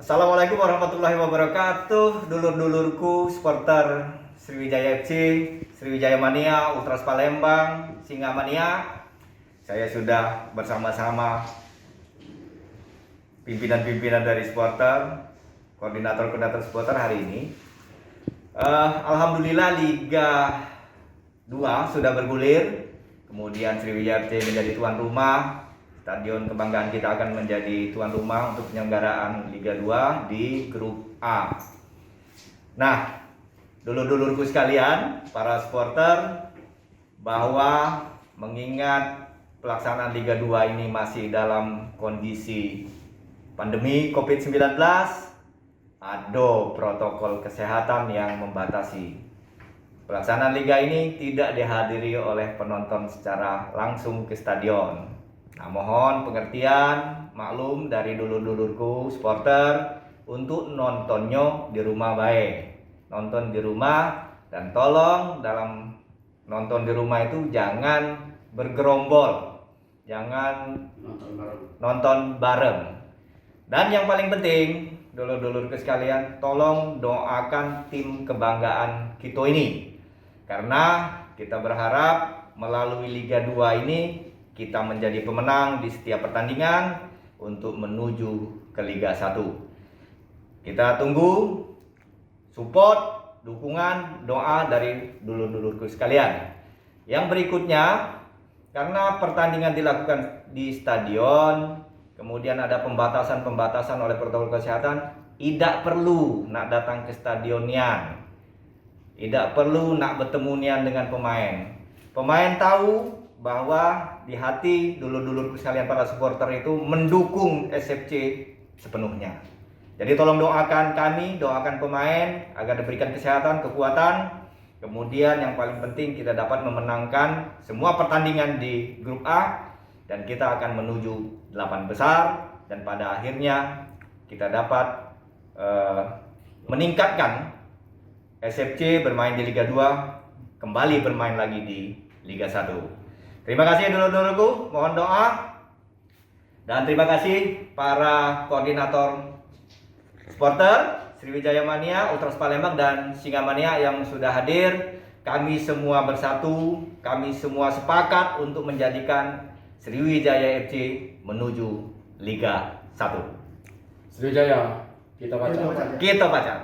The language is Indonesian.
Assalamualaikum warahmatullahi wabarakatuh. Dulur-dulurku supporter Sriwijaya FC, Sriwijaya Mania, Ultras Palembang, Singa Mania. Saya sudah bersama-sama pimpinan-pimpinan dari supporter, koordinator-koordinator supporter hari ini. Alhamdulillah Liga 2 sudah bergulir. Kemudian Sriwijaya FC menjadi tuan rumah. Stadion kebanggaan kita akan menjadi tuan rumah untuk penyelenggaraan Liga 2 di grup A. Nah, dulur-dulurku sekalian, para supporter, bahwa mengingat pelaksanaan Liga 2 ini masih dalam kondisi pandemi COVID-19, ada protokol kesehatan yang membatasi. Pelaksanaan Liga ini tidak dihadiri oleh penonton secara langsung ke stadion. Nah, mohon pengertian, maklum dari dulur-dulurku supporter untuk nontonnya di rumah baik. Nonton di rumah, dan tolong dalam nonton di rumah itu jangan bergerombol. Jangan nonton bareng. Dan yang paling penting, dulur-dulurku sekalian, tolong doakan tim kebanggaan kita ini. Karena kita berharap melalui Liga 2 ini kita menjadi pemenang di setiap pertandingan untuk menuju ke Liga 1. Kita tunggu support, dukungan, doa dari dulur-dulurku sekalian. Yang berikutnya, karena pertandingan dilakukan di stadion, kemudian ada pembatasan oleh protokol kesehatan, tidak perlu nak datang ke stadionian. Tidak perlu nak bertemunian dengan pemain. Pemain tahu bahwa di hati dulur-dulurku sekalian para supporter itu mendukung SFC sepenuhnya. Jadi tolong doakan kami, doakan pemain agar diberikan kesehatan, kekuatan. Kemudian yang paling penting kita dapat memenangkan semua pertandingan di grup A dan kita akan menuju 8 besar dan pada akhirnya kita dapat meningkatkan SFC bermain di Liga 2 kembali bermain lagi di Liga 1. Terima kasih dulur-dulurku, mohon doa. Dan terima kasih para koordinator supporter Sriwijaya Mania, Ultras Palembang dan Singa Mania yang sudah hadir. Kami semua bersatu, kami semua sepakat untuk menjadikan Sriwijaya FC menuju Liga 1. Sriwijaya, kita baca. Kita baca.